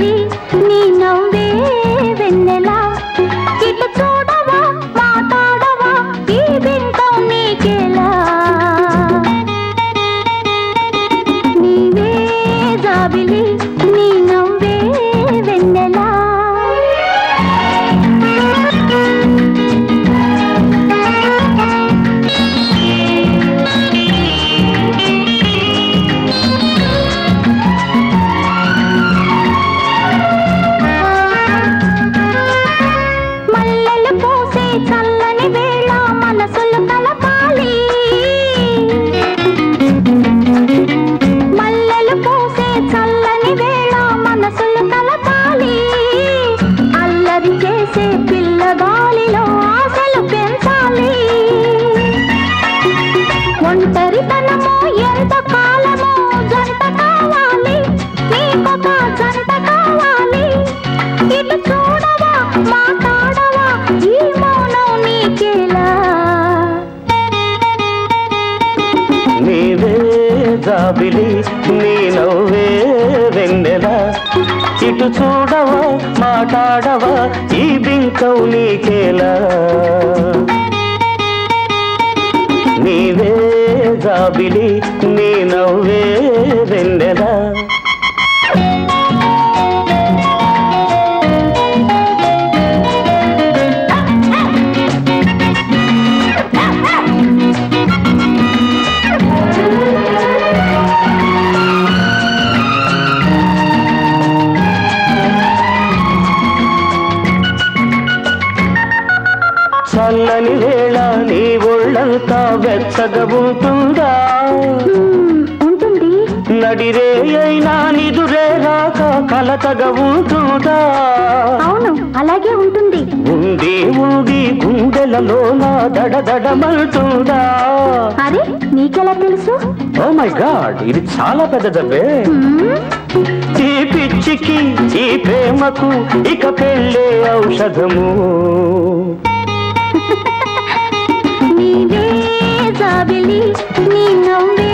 జాబిలి నీ నవ్వే వెన్నెలా ఇటు చూడవా మాట్లాడవా ఈ బింకం నీకేలా నీవే జాబిలి నీ నవ్వే వెన్నెలా చల్లని వేళ మనసులు కలపాలి మల్లెలు పూసే చల్లని వేళ మనసులు కలపాలి అల్లరి చేసే పిల్లగాలిలో ఆశలు పెంచాలి ఒంటరితనమో ఎంత కాలమో జంట కావాలి నీకొక జంట కావాలి ఇటు చూడవా మాట్లాడవా ఈ నీవే జాబిలి నీ నవ్వే వెన్నెలా ఇటు చూడవా మాట్లాడవా ఈ బింకం నీకేలా నీవే జాబిలి నీ నవ్వే వెన్నెలా చల్లని వేళ నీ ఒళ్ళంతా వెచ్చగా ఉంటుందా ఉంటుంది నడిరే అయినా నిదురే రాక కలతగా ఉంటుందా అవును అలాగే ఉంటుంది ఉంది ఉంది గుండెలలో నా దడదడమంటుందా అరే నీకెలా తెలుసు ఓ మై గాడ్ ఇది చాలా పెద్ద జబ్బే ఈ పిచ్చికి ఈ ప్రేమకు ఇక పెళ్ళే ఔషధము నీవే జాబిలి నీ నవ్వే